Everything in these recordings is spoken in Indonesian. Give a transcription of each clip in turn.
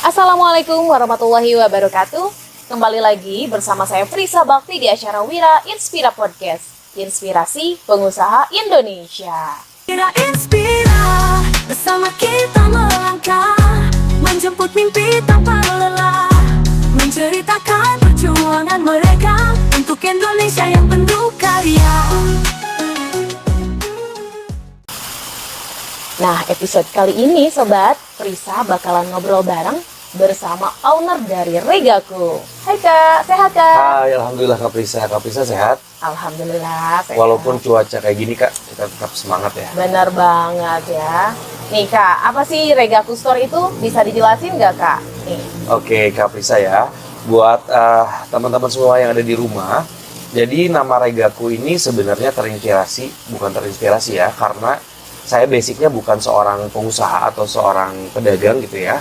Assalamualaikum warahmatullahi wabarakatuh. Kembali lagi bersama saya Frisa Bakti di acara Wira Inspira Podcast. Inspirasi pengusaha Indonesia. Wira Inspira, bersama kita melangkah, menjemput mimpi tanpa lelah, menceritakan perjuangan mereka untuk Indonesia yang penuh karya. Nah, episode kali ini Sobat, Frisa bakalan ngobrol bareng bersama owner dari Regaku. Hai Kak, sehat Kak? Hai, alhamdulillah Kak Prisa. Kak Prisa sehat? Alhamdulillah sehat. Walaupun cuaca kayak gini Kak, kita tetap semangat ya. Benar banget ya. Nih Kak, apa sih Regaku Store itu? Bisa dijelasin nggak Kak? Nih. Oke Kak Prisa ya, buat teman-teman semua yang ada di rumah, jadi nama Regaku ini sebenarnya bukan terinspirasi ya, karena saya basicnya bukan seorang pengusaha atau seorang pedagang gitu ya.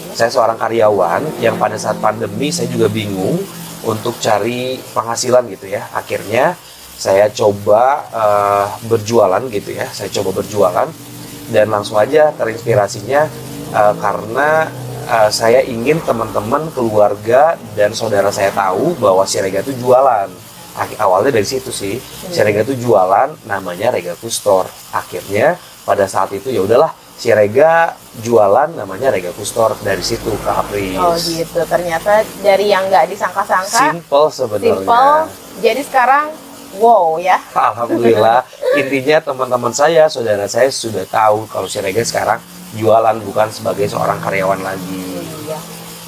Saya seorang karyawan yang pada saat pandemi saya juga bingung untuk cari penghasilan gitu ya. Akhirnya saya coba berjualan gitu ya. Saya coba berjualan dan langsung aja terinspirasinya karena saya ingin teman-teman, keluarga, dan saudara saya tahu bahwa si Rega itu jualan. Awalnya dari situ sih, si Rega itu jualan, namanya Regaku Store. Akhirnya pada saat itu ya udahlah, si Rega jualan namanya Regaku Store, dari situ Kak Apris. Oh gitu, ternyata dari yang nggak disangka-sangka Simple sebenarnya. simple, jadi sekarang wow ya. Alhamdulillah, intinya teman-teman saya, saudara saya sudah tahu kalau si Rega sekarang jualan, bukan sebagai seorang karyawan lagi. Iya.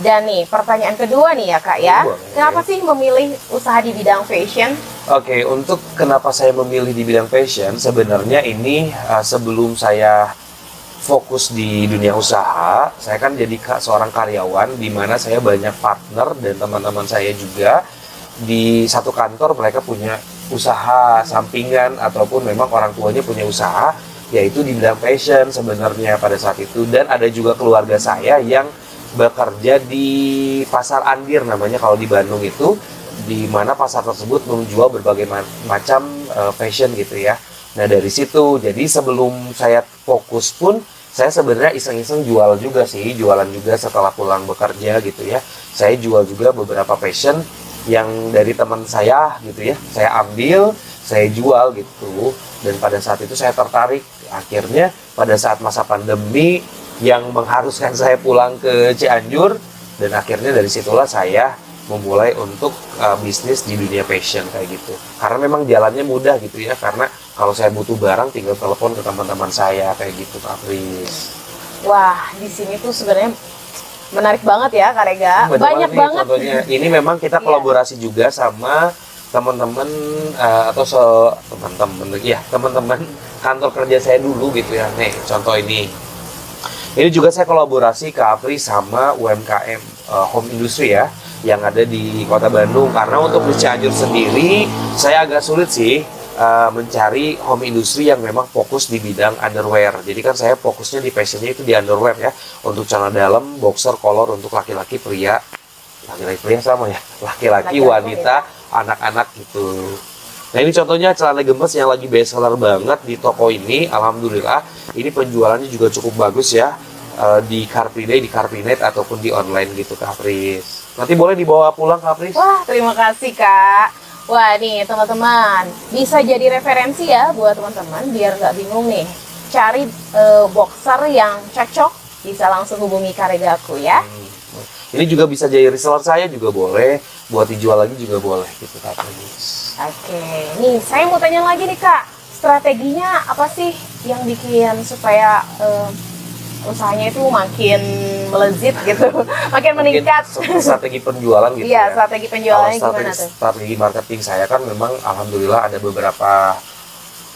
Dan nih pertanyaan kedua nih ya Kak ya, Boleh. kenapa sih memilih usaha di bidang fashion? Oke, untuk kenapa saya memilih di bidang fashion, sebenarnya ini sebelum saya fokus di dunia usaha, saya kan jadi seorang karyawan di mana saya banyak partner dan teman-teman saya juga di satu kantor, mereka punya usaha sampingan ataupun memang orang tuanya punya usaha, yaitu di bidang fashion sebenarnya pada saat itu. Dan ada juga keluarga saya yang bekerja di pasar Andir namanya kalau di Bandung itu, di mana pasar tersebut menjual berbagai macam fashion gitu ya. Nah dari situ, jadi sebelum saya fokus pun saya sebenarnya iseng-iseng jualan juga setelah pulang bekerja gitu ya. Saya jual juga beberapa fashion yang dari teman saya gitu ya. Saya ambil, saya jual gitu. Dan pada saat itu saya tertarik. Akhirnya pada saat masa pandemi yang mengharuskan saya pulang ke Cianjur, dan akhirnya dari situlah saya memulai untuk bisnis di dunia fashion kayak gitu. Karena memang jalannya mudah gitu ya, karena kalau saya butuh barang tinggal telepon ke teman-teman saya kayak gitu Kak Pris. Wah, di sini tuh sebenarnya menarik banget ya Kak Rega. Banyak nih, banget. Contohnya ini memang kita kolaborasi juga sama teman-teman teman-teman kantor kerja saya dulu gitu ya. Nih, contoh ini. Ini juga saya kolaborasi Kak Apri sama UMKM home industry ya, yang ada di Kota Bandung. Karena untuk di Cianjur sendiri, saya agak sulit sih mencari home industry yang memang fokus di bidang underwear. Jadi kan saya fokusnya di fashionnya itu di underwear ya, untuk celana dalam, boxer, kolor untuk laki-laki, pria. Laki-laki pria sama ya, laki-laki, wanita, anak-anak gitu. Nah ini contohnya celana gemes yang lagi best seller banget di toko ini. Alhamdulillah, ini penjualannya juga cukup bagus ya, di Car Free Day, di Carpinet ataupun di online gitu Kak Pris. Nanti boleh dibawa pulang Kak Pris. Wah, terima kasih Kak. Wah nih teman-teman, bisa jadi referensi ya buat teman-teman biar nggak bingung nih. Cari boxer yang cocok, bisa langsung hubungi Kak Regaku ya. Ini juga bisa jadi reseller saya juga boleh, buat dijual lagi juga boleh gitu Kak Pris. Oke, nih saya mau tanya lagi nih Kak, strateginya apa sih yang bikin supaya usahanya itu makin melezit gitu, makin meningkat? Strategi penjualan gitu Iya, ya. strategi penjualannya Kalau gimana tuh? strategi marketing saya kan memang alhamdulillah ada beberapa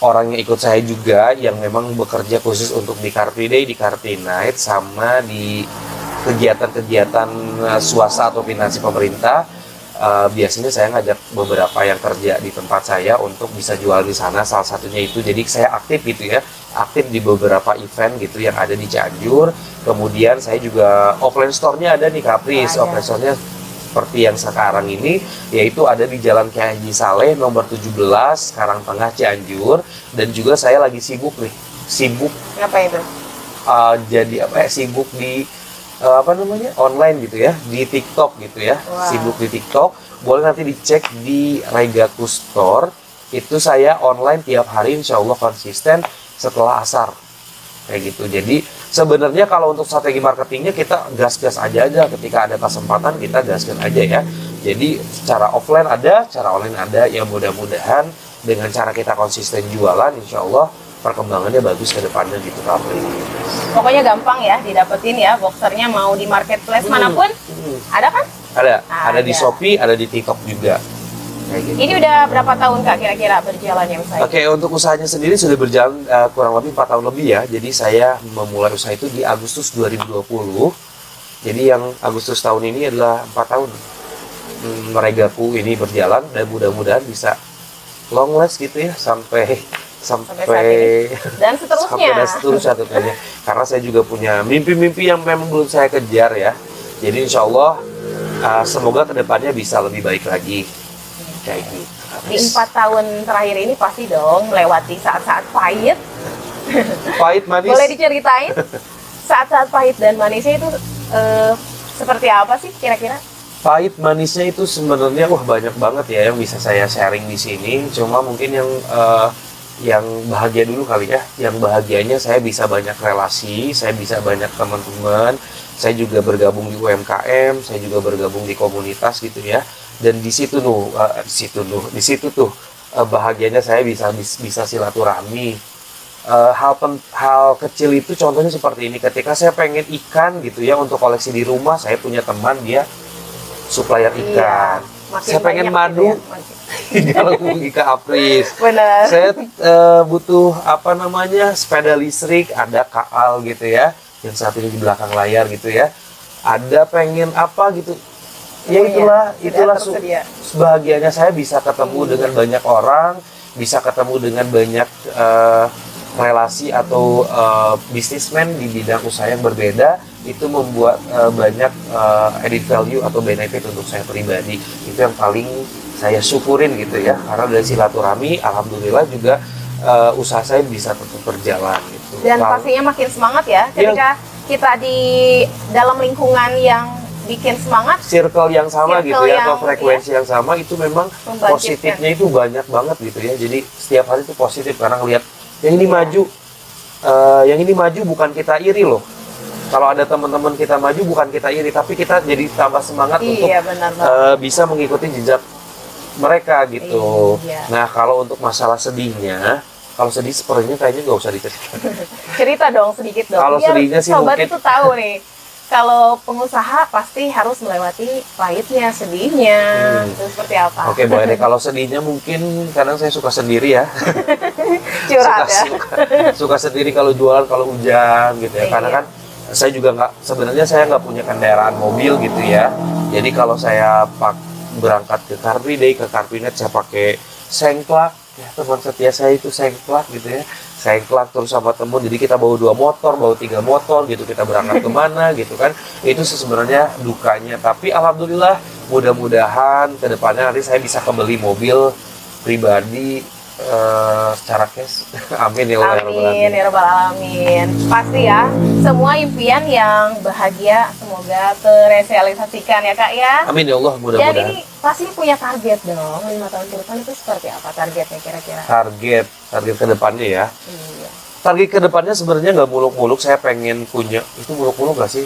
orang yang ikut saya juga yang memang bekerja khusus untuk di Car Free Day, di Carpinet, sama di kegiatan-kegiatan swasta atau finansi pemerintah. Biasanya saya ngajak beberapa yang kerja di tempat saya untuk bisa jual di sana, salah satunya itu. Jadi saya aktif gitu ya, aktif di beberapa event gitu yang ada di Cianjur. Kemudian saya juga offline store-nya ada di Kak Pris. Offline store-nya seperti yang sekarang ini, yaitu ada di Jalan Kiai Haji Saleh nomor 17 Karangtengah Cianjur. Dan juga saya lagi sibuk Apa itu? jadi sibuk di apa namanya, online gitu ya, di TikTok gitu ya. Wah. Sibuk di TikTok, boleh nanti dicek di Regaku Store. Itu saya online tiap hari, insya Allah konsisten setelah asar kayak gitu. Jadi sebenarnya kalau untuk strategi marketingnya kita gas-gas aja ketika ada kesempatan kita gaskan aja ya. Jadi cara offline ada, cara online ada, ya mudah-mudahan dengan cara kita konsisten jualan, insya Allah perkembangannya bagus ke depannya gitu Kak Apri. Pokoknya gampang ya didapetin ya boxernya, mau di marketplace manapun. Ada kan? Ada di Shopee, ada di TikTok juga. Kayak gitu. Ini udah berapa tahun Kak kira-kira berjalannya usaha? Oke, untuk usahanya sendiri sudah berjalan kurang lebih 4 tahun lebih ya. Jadi saya memulai usaha itu di Agustus 2020. Jadi yang Agustus tahun ini adalah 4 tahun. Regaku ini berjalan dan mudah-mudahan bisa long last gitu ya sampai saat ini. Dan seterusnya. Sampai dan seterusnya tentunya. Karena saya juga punya mimpi-mimpi yang memang belum saya kejar ya. Jadi insya Allah semoga kedepannya bisa lebih baik lagi. Kayak gitu. Di 4 tahun terakhir ini pasti dong melewati saat-saat pahit. Pahit manis. Boleh diceritain saat-saat pahit dan manisnya itu seperti apa sih kira-kira? Pahit manisnya itu sebenarnya banyak banget ya yang bisa saya sharing di sini. Cuma mungkin yang bahagia dulu kali ya. Yang bahagianya saya bisa banyak relasi, saya bisa banyak teman-teman. Saya juga bergabung di UMKM, saya juga bergabung di komunitas gitu ya. Dan di situ tuh bahagianya saya bisa silaturahmi. Hal kecil itu contohnya seperti ini. Ketika saya pengen ikan gitu ya untuk koleksi di rumah, saya punya teman dia supplier ikan. Iya, Saya pengen madu, dia hubungi Kak Apris. Benar. Saya butuh sepeda listrik, ada Kaal gitu ya, yang saat ini di belakang layar gitu ya. Ada pengen apa gitu. Ya itulah bahagianya saya bisa ketemu dengan banyak orang, bisa ketemu dengan banyak relasi atau bisnismen di bidang usaha yang berbeda. Itu membuat banyak added value atau benefit untuk saya pribadi. Itu yang paling saya syukurin gitu ya, karena dari silaturahmi alhamdulillah juga usaha saya bisa tetap berjalan gitu. Dan pastinya makin semangat ya ketika kita di dalam lingkungan yang bikin semangat, circle yang sama gitu ya, atau frekuensi yang sama, itu memang membangkitkan. positifnya itu banyak banget gitu ya. Jadi setiap hari itu positif karena ngelihat yang ini maju, yang ini maju bukan kita iri loh. Kalau ada teman-teman kita maju bukan kita iri, tapi kita jadi tambah semangat untuk bisa mengikuti jejak mereka gitu. Iya. Nah kalau untuk masalah sedihnya, kalau sedih sepertinya kayaknya nggak usah diceritakan. Cerita dong sedikit dong. Kalau biar sedihnya sih sobat mungkin itu tahu nih. Kalau pengusaha pasti harus melewati pahitnya, sedihnya, itu seperti apa? Oke, boleh deh. Kalau sedihnya mungkin kadang saya suka sendiri ya. Curhat ya. Suka sendiri kalau jualan, kalau hujan gitu ya. Karena kan saya juga sebenarnya nggak punya kendaraan mobil gitu ya. Jadi kalau saya berangkat ke Car Free Day, ke Carpinet, saya pakai sengklak. Ya, teman setia saya itu sengklak gitu ya. Sengklak terus sama temen, jadi kita bawa 2 motor, bawa 3 motor gitu, kita berangkat kemana gitu kan. Itu sebenarnya dukanya. Tapi alhamdulillah mudah-mudahan ke depannya nanti saya bisa kembali mobil pribadi secara cash. Amin ya Allah. Amin ya Rabbal Alamin. Pasti ya, semua impian yang bahagia semoga terrealisasikan ya Kak ya. Amin ya Allah, Dan mudah-mudahan. ini pasti punya target dong, 5 tahun ke depan itu seperti apa targetnya kira-kira? Target ke depannya ya. Iya. Target ke depannya sebenarnya nggak muluk-muluk, saya pengen punya, itu muluk-muluk nggak sih?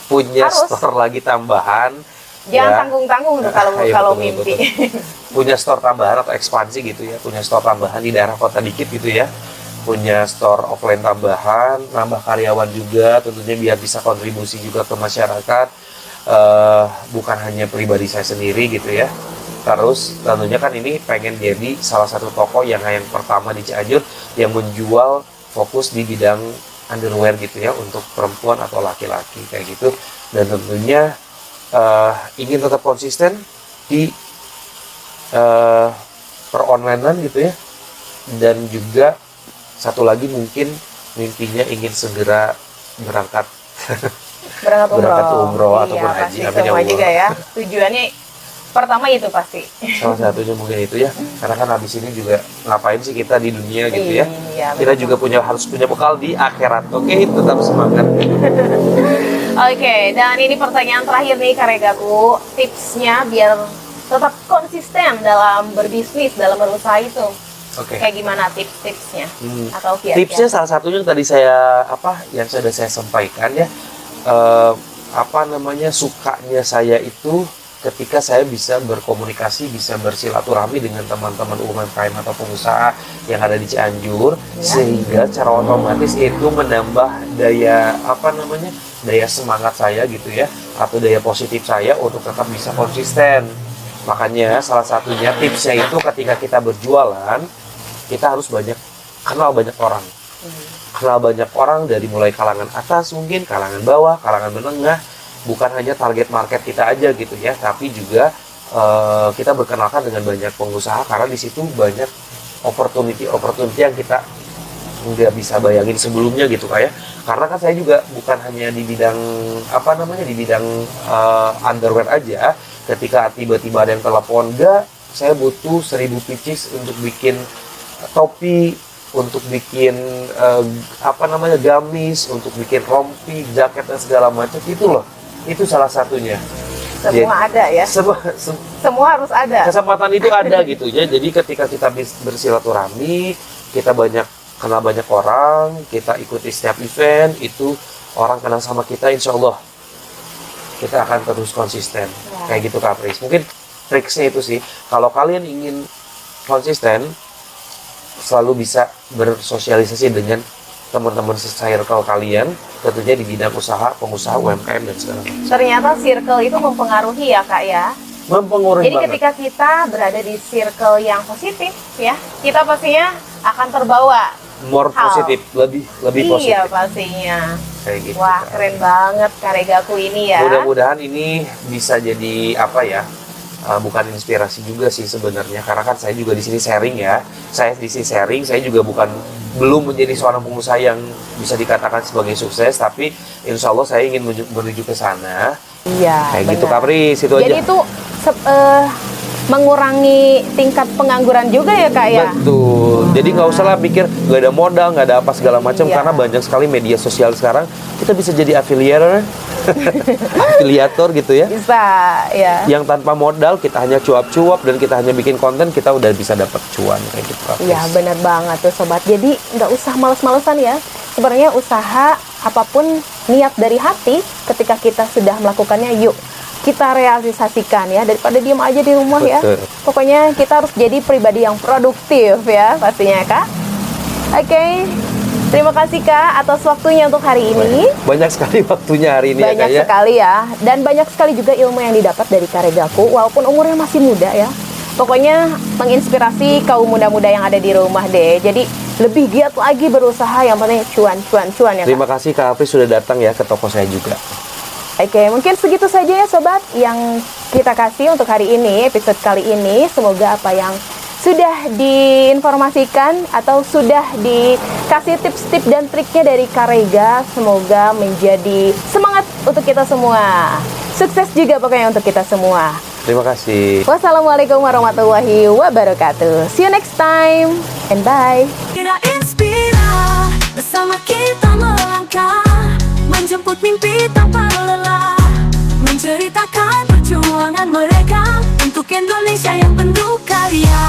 Punya Harus. store lagi tambahan. Jangan ya. tanggung-tanggung tuh kalau Iya, kalau betul, mimpi. Punya store tambahan atau ekspansi gitu ya, punya store tambahan di daerah kota dikit gitu ya, punya store offline tambahan, nambah karyawan juga tentunya biar bisa kontribusi juga ke masyarakat, bukan hanya pribadi saya sendiri gitu ya. Terus tentunya kan ini pengen jadi salah satu toko yang pertama di Cianjur yang menjual fokus di bidang underwear gitu ya, untuk perempuan atau laki-laki kayak gitu. Dan tentunya ingin tetap konsisten di per-onlinean gitu ya. Dan juga satu lagi mungkin mimpinya ingin segera berangkat umroh ataupun haji. Pasti Amin ya semua Allah. juga ya. Tujuannya pertama itu pasti. Salah satunya mungkin itu ya. Karena kan habis ini juga ngapain sih kita di dunia gitu ya. Iya, Kita betul. juga harus punya bekal di akhirat. Oke, tetap semangat. Oke, dan ini pertanyaan terakhir nih Karegaku, tipsnya biar tetap konsisten dalam berbisnis, dalam berusaha itu. Oke. Kayak gimana tips-tipsnya? Atau kiat-kiat? Tipsnya salah satunya yang tadi yang sudah saya sampaikan ya, sukanya saya itu ketika saya bisa berkomunikasi, bisa bersilaturahmi dengan teman-teman UMKM atau pengusaha yang ada di Cianjur, sehingga secara otomatis itu menambah daya semangat saya gitu ya, atau daya positif saya untuk tetap bisa konsisten. Makanya salah satunya tipsnya itu ketika kita berjualan, kita harus kenal banyak orang. Kenal banyak orang dari mulai kalangan atas mungkin, kalangan bawah, kalangan menengah. Bukan hanya target market kita aja gitu ya, tapi juga kita berkenalkan dengan banyak pengusaha, karena di situ banyak opportunity yang kita nggak bisa bayangin sebelumnya gitu kayak. Karena kan saya juga bukan hanya di bidang underwear aja. Ketika tiba-tiba ada yang telepon, saya butuh 1000 pieces untuk bikin topi, untuk bikin gamis, untuk bikin rompi, jaket dan segala macam, itu salah satunya. Semua ada ya? Semua harus ada. Kesempatan itu ada gitu ya. Jadi ketika kita bersilaturahmi, kita kenal banyak orang, kita ikuti setiap event, itu orang kenal sama kita, insya Allah kita akan terus konsisten. Kayak gitu Kak Pris. Mungkin triksnya itu sih, kalau kalian ingin konsisten, selalu bisa bersosialisasi dengan teman-teman circle kalian, tentunya di bidang pengusaha UMKM dan segala macam. Ternyata circle itu mempengaruhi ya Kak ya? Mempengaruhi Jadi banget. ketika kita berada di circle yang positif ya, kita pastinya akan terbawa More positif, lebih positif. Iya pastinya. Kayak gitu. Wah, Kak. keren banget Karegaku ini ya. Mudah-mudahan ini bisa jadi bukan inspirasi juga sih sebenarnya, karena kan saya juga di sini sharing ya. Saya di sini sharing, saya juga belum menjadi seorang pengusaha yang bisa dikatakan sebagai sukses, tapi insya Allah saya ingin menuju ke sana. Iya. Kayak gitu Kak Pris, itu aja. Jadi itu mengurangi tingkat pengangguran juga ya Kak ya? Betul. Jadi nggak usah lah pikir nggak ada modal, nggak ada apa segala macam, karena banyak sekali media sosial sekarang kita bisa jadi afiliator gitu ya. Bisa ya. Yang tanpa modal, kita hanya cuap-cuap dan kita hanya bikin konten, kita udah bisa dapat cuan kayak gitu. Iya benar banget tuh sobat. Jadi nggak usah males-malesan ya. Sebenarnya usaha apapun niat dari hati, ketika kita sudah melakukannya, yuk kita realisasikan ya, daripada diem aja di rumah. Betul. Ya. Pokoknya kita harus jadi pribadi yang produktif ya pastinya Kak. Oke. Terima kasih Kak atas waktunya untuk hari ini. Banyak sekali waktunya hari ini banyak ya Kak, sekali ya. Dan banyak sekali juga ilmu yang didapat dari Karegaku, walaupun umurnya masih muda ya. Pokoknya menginspirasi kaum muda-muda yang ada di rumah deh. Jadi lebih giat lagi berusaha, yang penting cuan ya Kak. Terima kasih Kak Apri sudah datang ya ke toko saya juga. Oke, mungkin segitu saja ya sobat yang kita kasih untuk hari ini, episode kali ini. Semoga apa yang sudah diinformasikan atau sudah dikasih tips-tips dan triknya dari Karega, semoga menjadi semangat untuk kita semua. Sukses juga pokoknya untuk kita semua. Terima kasih. Wassalamualaikum warahmatullahi wabarakatuh. See you next time and bye. Kita inspira, bersama kita melangkah, menjemput mimpi tanpa lelah, menceritakan perjuangan mereka untuk Indonesia yang penuh karya.